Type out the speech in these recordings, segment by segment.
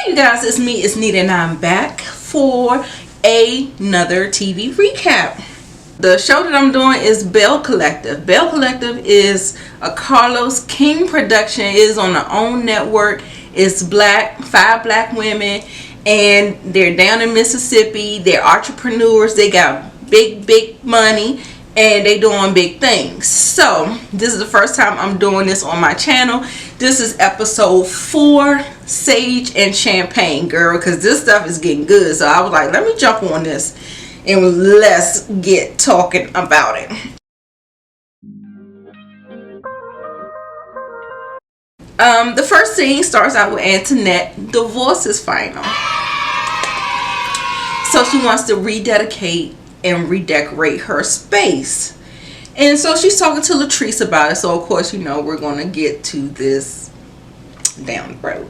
You guys, it's me, it's Nita, and I'm back for another TV recap. The show that I'm doing is Belle Collective. Belle Collective is a Carlos King production. It is on their own network. It's five black women, and they're down in Mississippi. They're entrepreneurs. They got big money, and they doing big things. So this is the first time I'm doing this on my channel. This is episode 4, Sage and Champagne, girl, because this stuff is getting good. So I was like, let me jump on this and let's get talking about it. The first scene starts out with Antoinette. Divorce is final, so she wants to rededicate and redecorate her space, and so she's talking to Latrice about it. So of course, you know, we're gonna get to this down the road.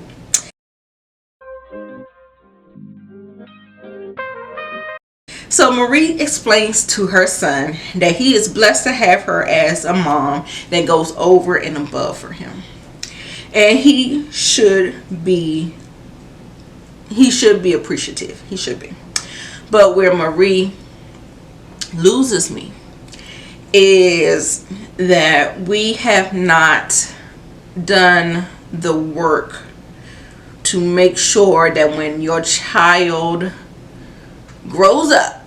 So Marie explains to her son that he is blessed to have her as a mom that goes over and above for him, and he should be appreciative. He should be. But where Marie loses me is that we have not done the work to make sure that when your child grows up,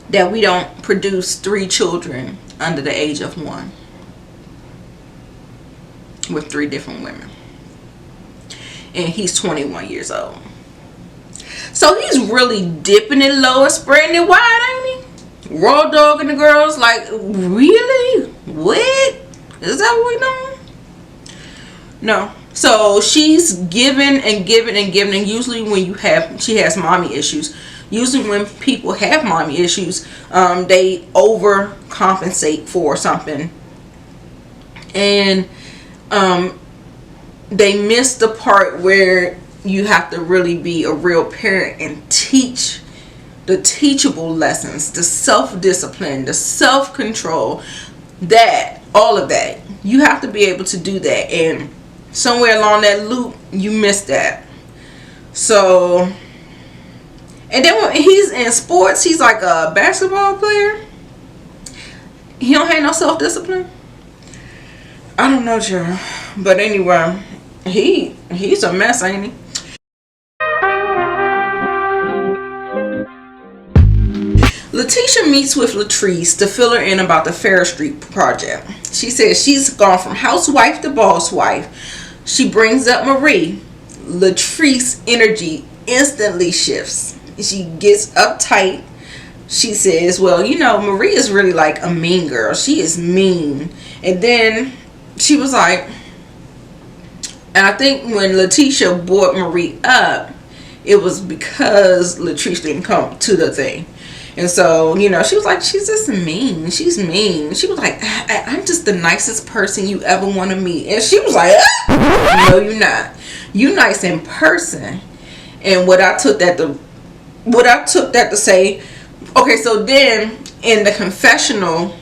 that we don't produce 3 children under the age of 1 with 3 different women. And he's 21 years old. So he's really dipping it low and spreading it wide, ain't he? Raw dogging the girls, like, really? What? Is that what we're doing? No. So she's giving and giving and giving, and usually when she has mommy issues. Usually when people have mommy issues, they overcompensate for something, and they miss the part where you have to really be a real parent and teach the teachable lessons, the self-discipline, the self-control, all of that. You have to be able to do that, and somewhere along that loop, you missed that. So, and then when he's in sports, he's like a basketball player. He don't have no self-discipline. I don't know, Joe. But anyway, he's a mess, ain't he? Letitia meets with Latrice to fill her in about the Fair Street project. She says she's gone from housewife to boss wife. She brings up Marie. Latrice's energy instantly shifts. She gets uptight. She says, well, you know, Marie is really like a mean girl. She is mean. And then she was like, and I think when Letitia brought Marie up, it was because Latrice didn't come to the thing. And so, you know, she was like, she's just mean. She's mean. She was like, I'm just the nicest person you ever want to meet. And she was like, no, you're not. You nice in person. And what I took that to say, okay, so then in the confessional,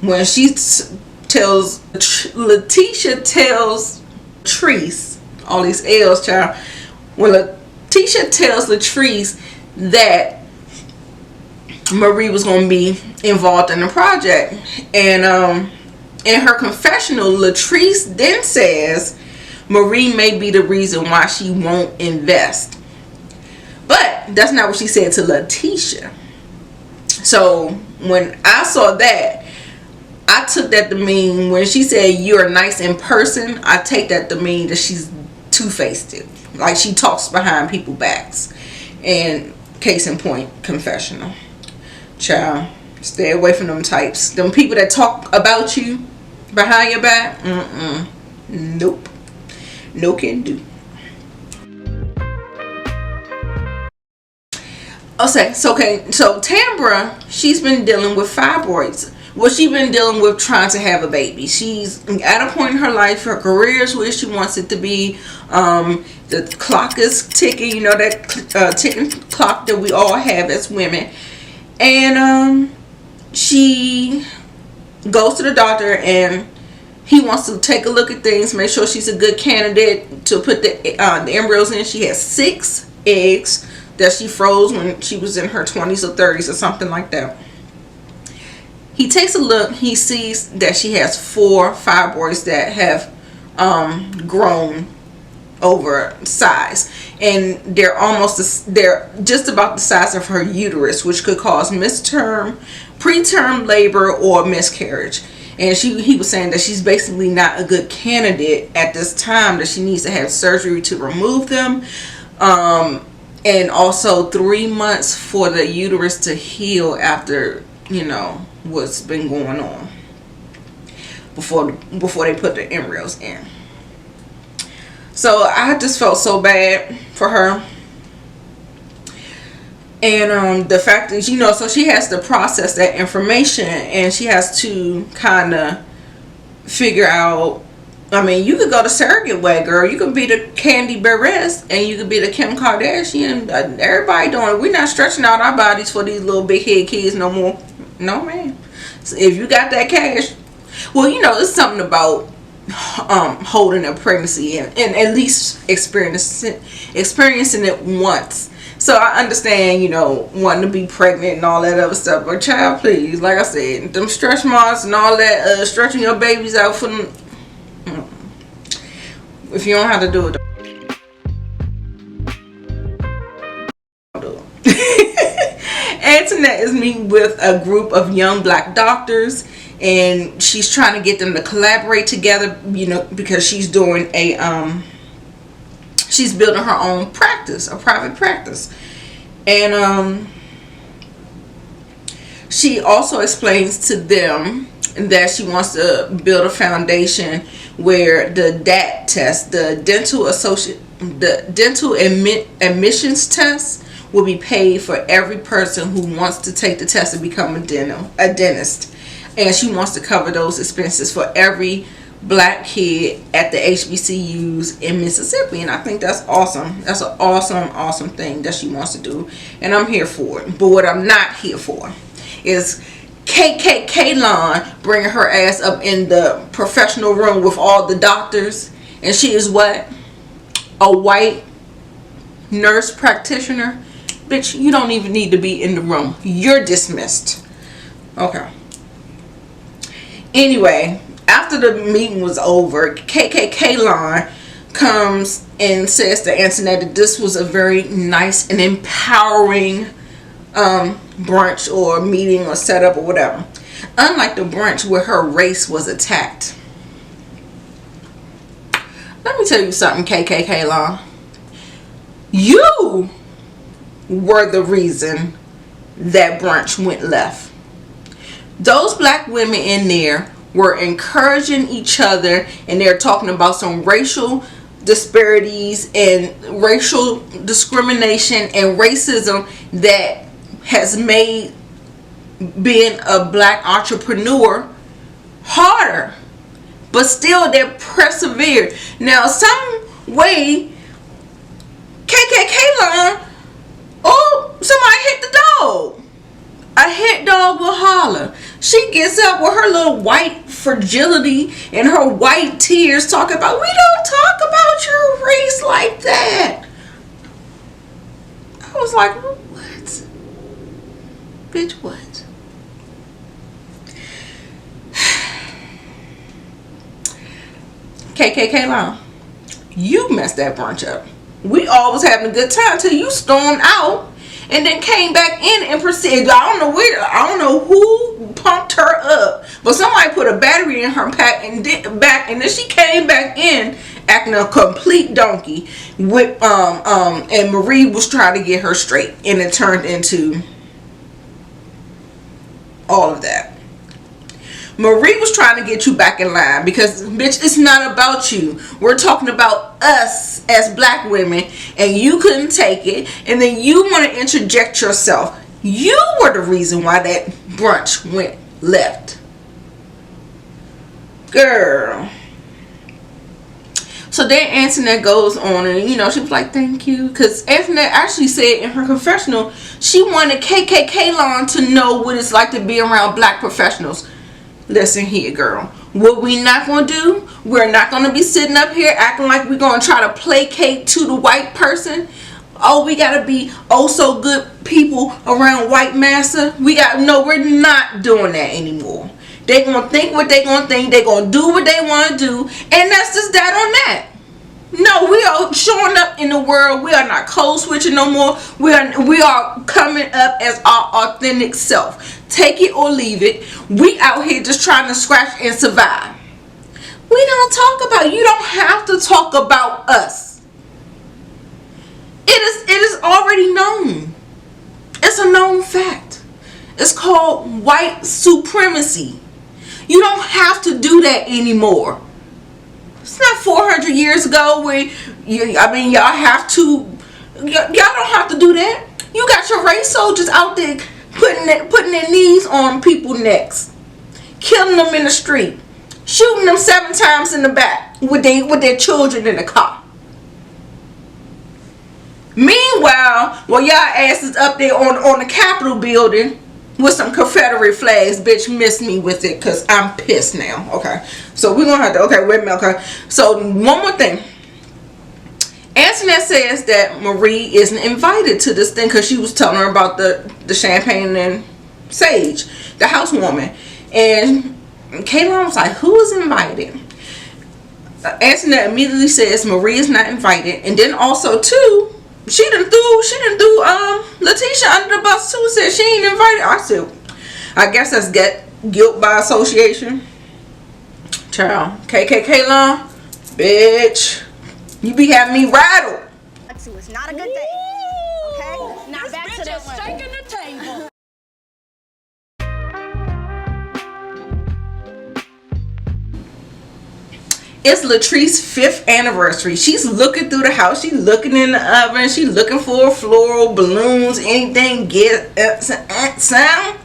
when Letitia tells Latrice, all these L's, child, when Letitia tells Latrice that Marie was going to be involved in the project, and in her confessional, Latrice then says Marie may be the reason why she won't invest. But that's not what she said to Letitia. So when I saw that, I took that to mean, when she said you're nice in person, I take that to mean that she's two-faced. Like she talks behind people's backs. And case in point, confessional. Child, stay away from them types. Them people that talk about you behind your back. Nope. No can do. Okay, so Tambra, she's been dealing with fibroids. Well, she's been dealing with trying to have a baby. She's at a point in her life, her career is where she wants it to be. The clock is ticking, you know, that ticking clock that we all have as women. And she goes to the doctor, and He wants to take a look at things, make sure she's a good candidate to put the embryos in. She has 6 eggs that she froze when she was in her 20s or 30s or something like that. He takes a look. He sees that she has 4 fibroids that have grown over size, and they're just about the size of her uterus, which could cause preterm labor or miscarriage. And he was saying that she's basically not a good candidate at this time, that she needs to have surgery to remove them, and also 3 months for the uterus to heal after, you know, what's been going on before they put the embryos in. So I just felt so bad for her. And the fact that, you know, so she has to process that information, and she has to kind of figure out, I mean, you could go the surrogate way, girl. You could be the Candy Beres, and you could be the Kim Kardashian. Everybody doing it. We're not stretching out our bodies for these little big head kids no more. No, man. So if you got that cash, well, you know, it's something about holding a pregnancy and at least experiencing it once. So I understand, you know, wanting to be pregnant and all that other stuff, but child, please, like I said, them stretch marks and all that, stretching your babies out for them, if you don't have to do it, don't do it. Antoinette is meeting with a group of young black doctors, and she's trying to get them to collaborate together, you know, because she's doing she's building her own practice, a private practice. And she also explains to them that she wants to build a foundation where the DAT test, the dental admissions test, will be paid for every person who wants to take the test and become a dentist. And she wants to cover those expenses for every black kid at the HBCUs in Mississippi. And I think that's awesome. That's an awesome thing that she wants to do, and I'm here for it. But what I'm not here for is KKK Lawn bringing her ass up in the professional room with all the doctors, and she is what? A white nurse practitioner? Bitch, you don't even need to be in the room. You're dismissed. Okay. Anyway, after the meeting was over, KKK Lawn comes and says to Antoinette that this was a very nice and empowering brunch or meeting or setup or whatever. Unlike the brunch where her race was attacked. Let me tell you something, KKK Lawn. You were the reason that brunch went left. Those black women in there were encouraging each other, and they're talking about some racial disparities and racial discrimination and racism that has made being a black entrepreneur harder. But still, they persevered. Now, some way, KKK Line, oh, somebody hit the dog. A hit dog will holler. She gets up with her little white fragility and her white tears talking about, we don't talk about your race like that. I was like, what? Bitch, what? KKK Line, you messed that brunch up. We all was having a good time till you stormed out and then came back in and proceeded. I don't know who pumped her up, but somebody put a battery in her pack and then she came back in acting a complete donkey with and Marie was trying to get her straight, and it turned into all of that. Marie was trying to get you back in line because, bitch, it's not about you. We're talking about us as black women, and you couldn't take it, and then you want to interject yourself. You were the reason why that brunch went left. Girl. So then Antoinette goes on, and, you know, she was like, thank you. Because Antoinette actually said in her confessional, she wanted KKK Lawn to know what it's like to be around black professionals. Listen here, girl. What we not going to do, we're not going to be sitting up here acting like we're going to try to placate to the white person. Oh, we got to be oh so good people around white massa. No, we're not doing that anymore. They going to think what they going to think. They going to do what they want to do. And that's just that on that. No, we are showing up in the world. We are not code switching no more. We are coming up as our authentic self. Take it or leave it. We out here just trying to scratch and survive. We don't talk about, you don't have to talk about us. It is already known. It's a known fact. It's called white supremacy. You don't have to do that anymore. It's not 400 years ago where y'all have to, y'all don't have to do that. You got your race soldiers out there putting their knees on people's necks, killing them in the street, shooting them 7 times in the back with their children in the car. Meanwhile, while y'all asses up there on the Capitol building with some Confederate flags, bitch, miss me with it, because I'm pissed now. Okay, so we're gonna have to, okay, wait a minute. Okay, so one more thing. Antoinette says that Marie isn't invited to this thing because she was telling her about the champagne and sage, the housewoman, and Kaylin was like, who is invited? Antoinette immediately says Marie is not invited, and then also too, she done threw Letitia under the bus too. Said she ain't invited. I said, I guess that's guilt by association. Child, KKK long, bitch, you be having me rattled. It's not a good day. Okay, now back to that one. Taking the table. It's Latrice's 5th anniversary. She's looking through the house. She's looking in the oven. She's looking for floral, balloons, anything get sound.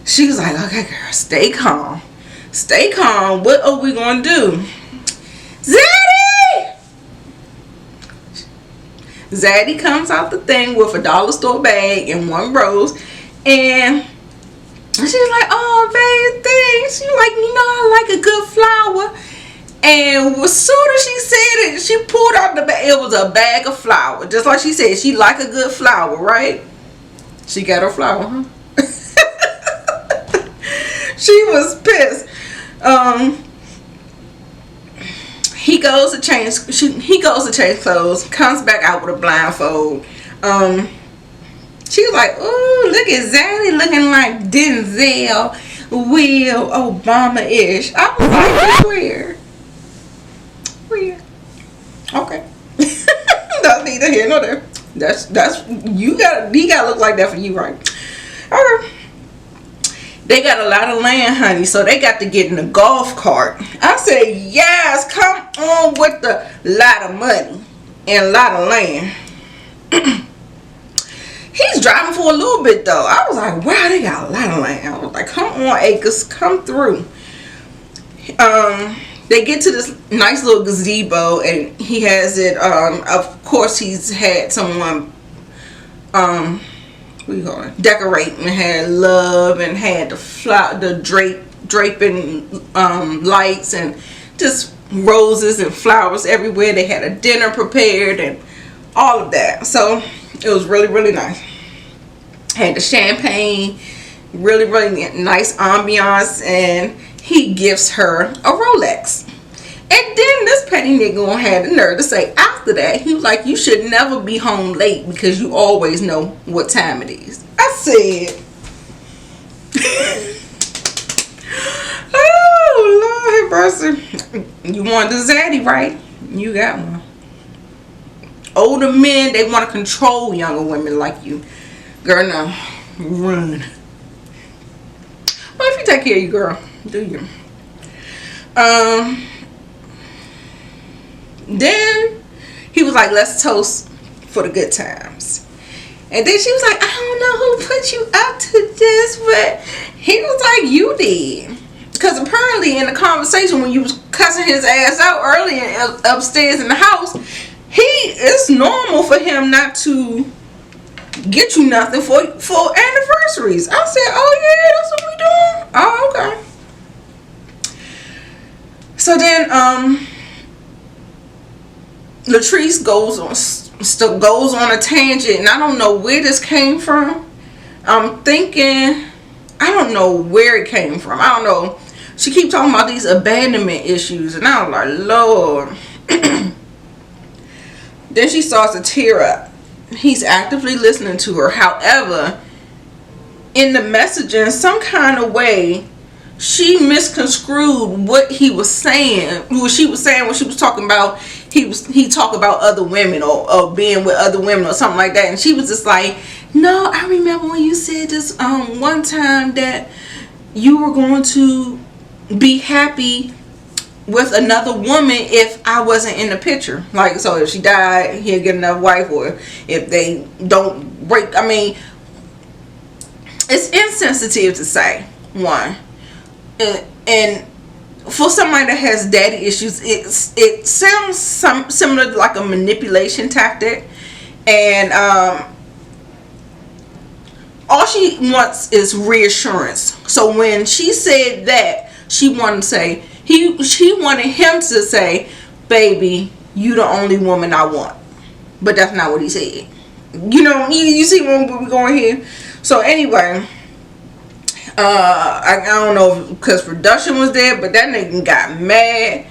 She was like, okay, girl, stay calm. Stay calm. What are we going to do? Zaddy! Zaddy comes out the thing with a dollar store bag and 1 rose. And she's like, oh, babe, thanks. She's like, I like a good flower. And as soon as she said it, she pulled out the bag. It was a bag of flour. Just like she said, she like a good flower, right? She got her flower, huh? She was pissed. He goes to change clothes, comes back out with a blindfold. She was like, ooh, look at Zaddy looking like Denzel Will Obama-ish. I was like, where? Okay. That's neither here nor there. That's he gotta look like that for you, right? Alright. They got a lot of land, honey, so they got to get in a golf cart. I said, yes, come on with the lot of money and a lot of land. He's driving for a little bit though. I was like, wow, they got a lot of land. I was like, come on, acres, come through. They get to this nice little gazebo, and he has it. Of course, he's had someone, what do you call it? Decorate, and had love, and had the draping lights, and just roses and flowers everywhere. They had a dinner prepared and all of that. So it was really, really nice. Had the champagne, really, really nice ambiance, and he gives her a Rolex. And then this petty nigga had the nerve to say after that, he was like, you should never be home late because you always know what time it is. I said, oh, Lord have mercy. You want the Zaddy, right? You got one. Older men, they want to control younger women like you. Girl, no. Run. Well, if you take care of you, girl, do you? Then he was like, let's toast for the good times. And then she was like, I don't know who put you up to this, but he was like, you did. Because apparently in the conversation when you was cussing his ass out earlier upstairs in the house, it's normal for him not to get you nothing for anniversaries. I said, oh yeah, that's what we doing? Oh, okay. So then Latrice goes on a tangent, and I don't know where this came from. I'm thinking, I don't know where it came from. I don't know. She keeps talking about these abandonment issues, and I was like, Lord. Then she starts to tear up. He's actively listening to her. However, in the messaging, some kind of way, she misconstrued what he was saying. What she was saying when she was talking about he talked about other women or being with other women or something like that. And she was just like, no, I remember when you said this one time that you were going to be happy with another woman if I wasn't in the picture. Like, so if she died, he'll get another wife, or if they don't break. I mean, it's insensitive to say, one. And for somebody that has daddy issues, it sounds similar to like a manipulation tactic. And all she wants is reassurance. So when she said that, she wanted to say, she wanted him to say, baby, you the only woman I want. But that's not what he said. You know, you see where we're going here. So anyway, I don't know if because production was there, but that nigga got mad.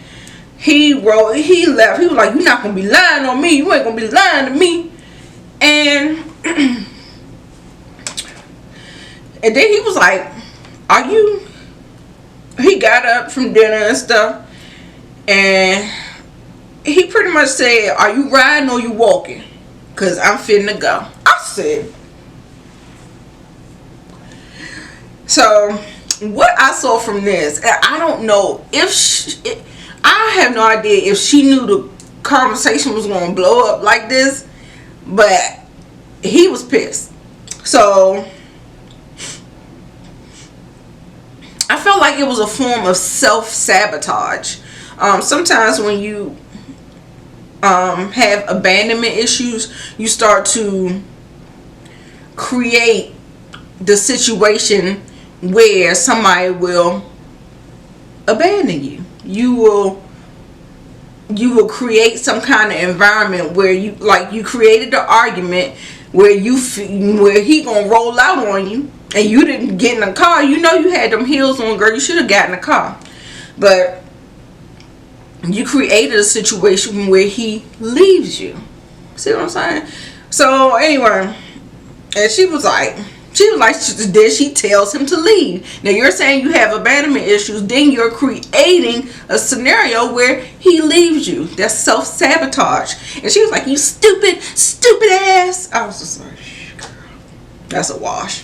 He left. He was like, you're not gonna be lying on me. You ain't gonna be lying to me. And and then he was like, are you? He got up from dinner and stuff, and he pretty much said, are you riding or you walking? Because I'm finna to go. I said. So what I saw from this, I don't know if I have no idea if she knew the conversation was going to blow up like this, but he was pissed. So I felt like it was a form of self-sabotage. Sometimes when you have abandonment issues, you start to create the situation where somebody will abandon you. You will create some kind of environment where you created the argument where he gonna roll out on you, and you didn't get in the car. You know you had them heels on, girl. You should have gotten in the car, but you created a situation where he leaves you. See what I'm saying? So anyway, and she was like, then she tells him to leave. Now you're saying you have abandonment issues, then you're creating a scenario where he leaves you. That's self-sabotage. And she was like, you stupid ass. I was just like, girl, that's a wash.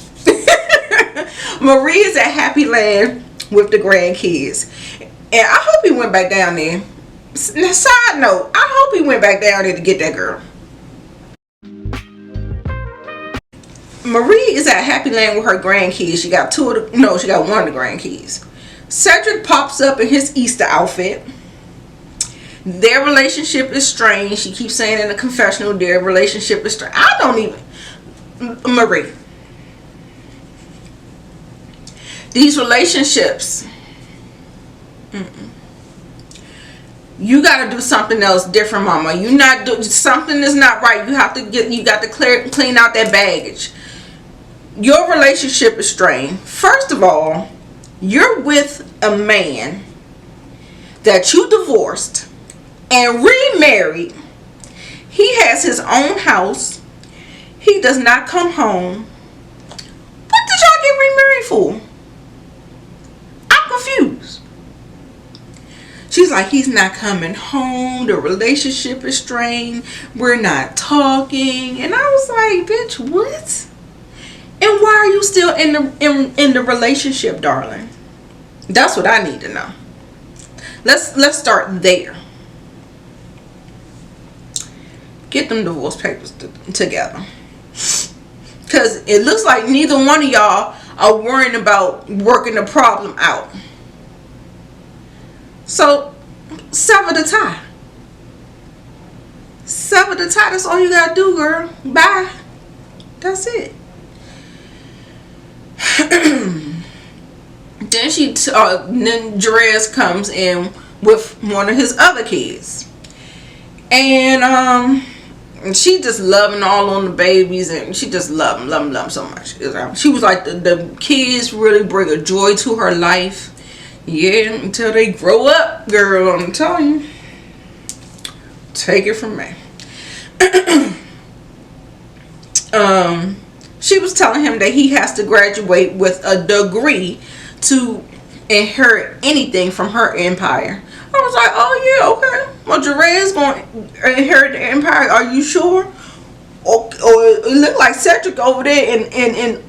Marie is at Happy Land with the grandkids, and I hope he went back down there. Side note, I hope he went back down there to get that girl. Marie is at Happy Land with her grandkids. She got one of the grandkids. Cedric pops up in his Easter outfit. Their relationship is strange. She keeps saying in the confessional, their relationship is strange. I don't even... Marie. These relationships... You gotta do something else different, mama. Something is not right. You got to clean out that baggage. Your relationship is strained. First of all, you're with a man that you divorced and remarried. He has his own house. He does not come home. What did y'all get remarried for? I'm confused. She's like, he's not coming home. The relationship is strained. We're not talking. And I was like, bitch, what? And why are you still in the relationship, darling? That's what I need to know. Let's start there. Get them divorce papers together. Because it looks like neither one of y'all are worrying about working the problem out. So, sever the tie. Sever the tie. That's all you gotta do, girl. Bye. That's it. Then Jerez comes in with one of his other kids. And she just loving all on the babies, and she just love them so much. She was like, the kids really bring a joy to her life. Yeah, until they grow up, girl, I'm telling you. Take it from me. She was telling him that he has to graduate with a degree to inherit anything from her empire. I was like, oh yeah, okay. Well, Jerez's going to inherit the empire. Are you sure? Or it looked like Cedric over there in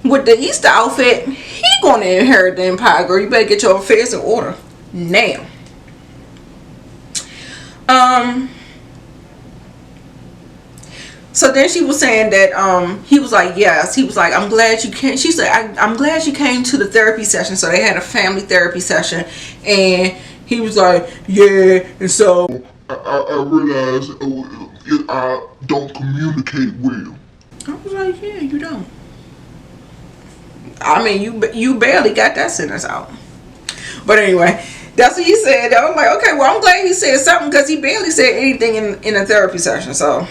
with the Easter outfit. He going to inherit the empire, girl. You better get your affairs in order now. So then she was saying that he was like, yes. He was like, I'm glad you came. She said, I'm glad you came to the therapy session. So they had a family therapy session, and he was like, yeah. And so I realized I don't communicate well. I was like, yeah, you don't. I mean, you barely got that sentence out. But anyway, that's what he said. I was like, okay, well, I'm glad he said something, because he barely said anything in a therapy session. So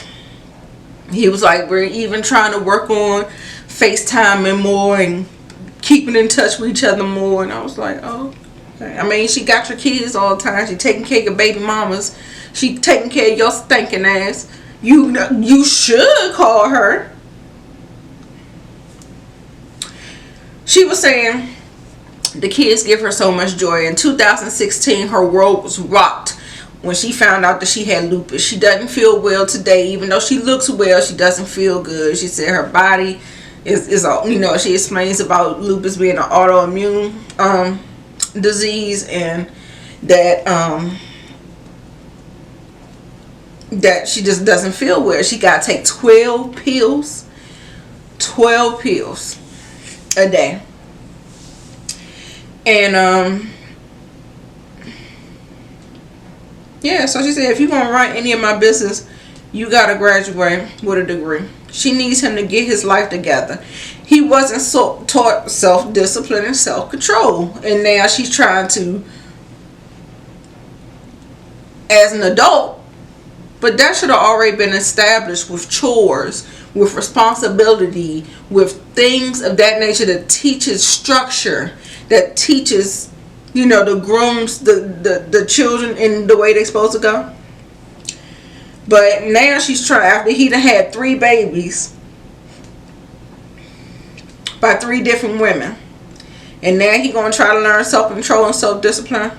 he was like, we're even trying to work on FaceTiming more and keeping in touch with each other more. And I was like, oh, okay. I mean, she got your kids all the time. She taking care of your baby mamas. She taking care of your stinking ass. You should call her. She was saying the kids give her so much joy. In 2016, her world was rocked when she found out that she had lupus. She doesn't feel well today. Even though she looks well, she doesn't feel good. She said her body is she explains about lupus being an autoimmune disease, and that that she just doesn't feel well. She got to take 12 pills a day. And yeah, so she said, if you're gonna run any of my business, you gotta graduate with a degree. She needs him to get his life together. He wasn't taught self-discipline and self-control, and now she's trying to, as an adult. But that should have already been established with chores, with responsibility, with things of that nature that teaches structure, that teaches, the grooms the children in the way they're supposed to go. But now she's trying, after he done had 3 babies by 3 different women, and now he gonna try to learn self-control and self-discipline.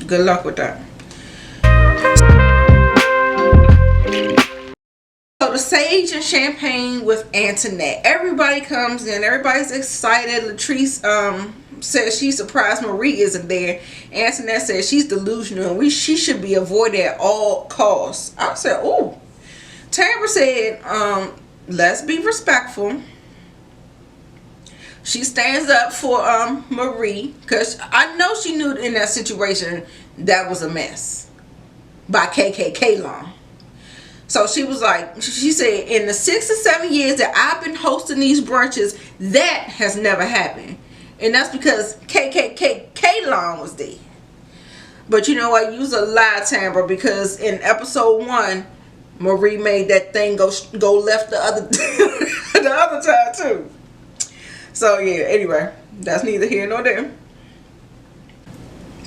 Good luck with that. So the sage and champagne with Antoinette. Everybody comes in. Everybody's excited. Latrice says she's surprised Marie isn't there. Antoinette says she's delusional and she should be avoided at all costs. I said, oh. Tambra said, let's be respectful. She stands up for Marie, because I know she knew in that situation that was a mess by KKK Long. So she was like, she said, in the 6 or 7 years that I've been hosting these brunches, that has never happened. And that's because KKK Long was there. But you know what? Use a lie, Tambra, because in episode 1, Marie made that thing go left the other the other time too. So yeah, anyway, that's neither here nor there.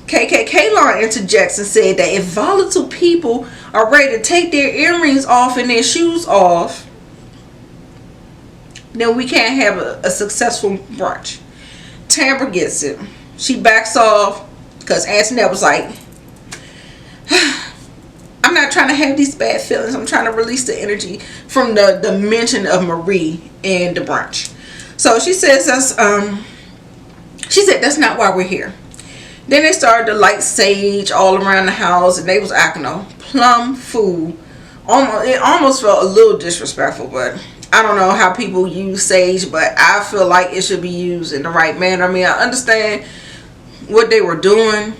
KKK Long interjects and said that if volatile people are ready to take their earrings off and their shoes off, then we can't have a successful brunch. Tambra gets it. She backs off because Antoinette was like, I'm not trying to have these bad feelings. I'm trying to release the energy from the mention of Marie and the brunch. So she says that's not why we're here. Then they started to light sage all around the house, and they was acting a plum fool. It almost felt a little disrespectful, but I don't know how people use sage, but I feel like it should be used in the right manner. I mean, I understand what they were doing.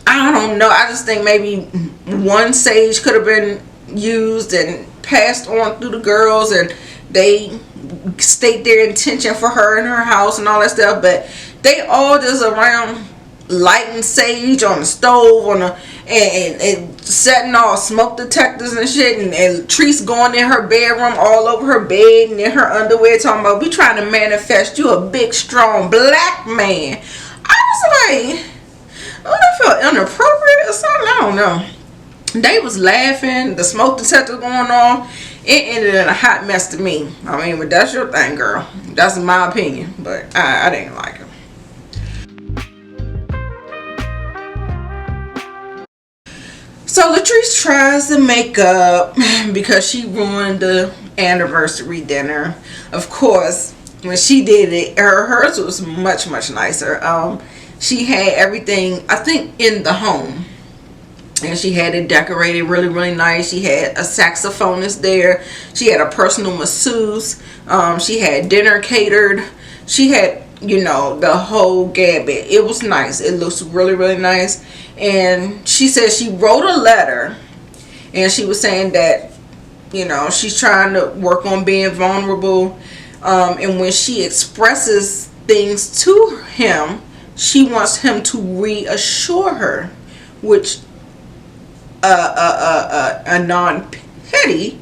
I don't know. I just think maybe one sage could have been used and passed on through the girls, and they state their intention for her and her house and all that stuff, but they all just around lighting sage on the stove and setting all smoke detectors and shit, and Latrice going in her bedroom all over her bed and in her underwear talking about, we trying to manifest you a big strong black man. I was like, oh, that felt inappropriate or something. I don't know. They was laughing, the smoke detector going on. It ended in a hot mess to me. I mean, but that's your thing, girl. That's my opinion, but I didn't like it. So Latrice tries to make up because she ruined the anniversary dinner. Of course, when she did it, hers was much nicer. She had everything, I think, in the home, and she had it decorated really nice. She had a saxophonist there. She had a personal masseuse. She had dinner catered. She had, the whole gambit. It was nice. It looks really nice. And she said she wrote a letter, and she was saying that, she's trying to work on being vulnerable. And when she expresses things to him, she wants him to reassure her, which a non-petty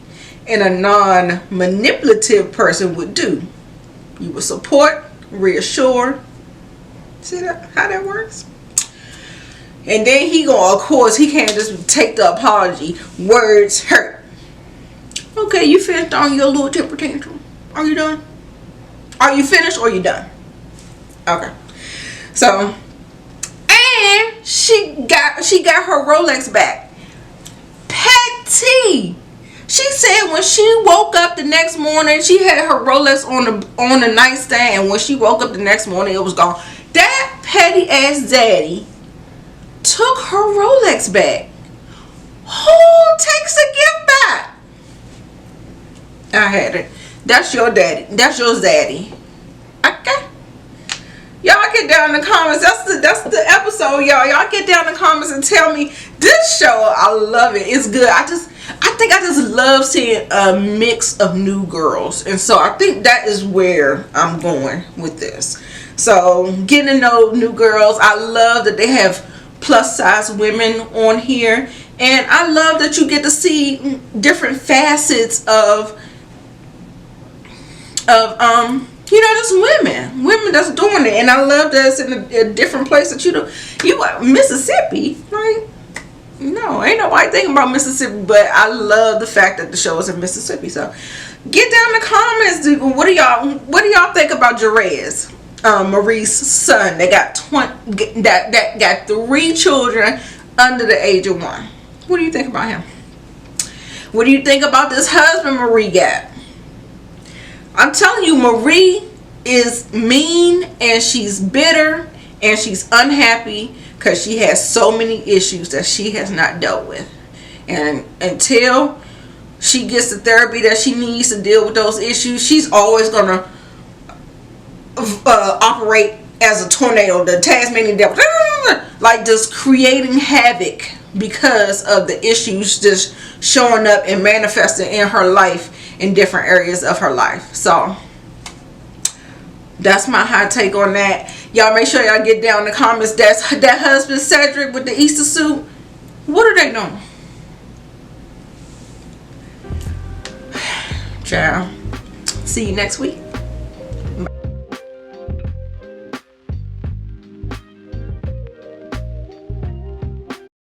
and a non-manipulative person would do. You would support, reassure. See how that works? And then of course, he can't just take the apology. Words hurt. Okay, you finished on your little temper tantrum. Are you done? Are you finished or you done? Okay. So, and she got her Rolex back. Petty. She said when she woke up the next morning, she had her Rolex on the nightstand, and when she woke up the next morning, it was gone. That petty ass daddy took her Rolex back. Who takes a gift back? I had it. That's your daddy. That's your daddy. Okay. Y'all get down in the comments. That's the episode, y'all. Y'all get down in the comments and tell me, this show, I love it. It's good. I think I just love seeing a mix of new girls. And so I think that is where I'm going with this. So getting to know new girls. I love that they have plus size women on here. And I love that you get to see different facets of just women that's doing it. And I love that it's in a different place that you Mississippi, right? No, ain't nobody thinking about Mississippi, but I love the fact that the show is in Mississippi. So get down in the comments. What do y'all think about Jerez, Marie's son? They got that got 3 children under the age of 1. What do you think about him? What do you think about this husband Marie got? I'm telling you, Marie is mean, and she's bitter, and she's unhappy because she has so many issues that she has not dealt with. And until she gets the therapy that she needs to deal with those issues, she's always going to operate as a tornado, the Tasmanian devil, like just creating havoc because of the issues just showing up and manifesting in her life in different areas of her life. So that's my hot take on that. Y'all make sure y'all get down in the comments. That's that husband Cedric with the Easter suit. What are they doing? Ciao. See you next week.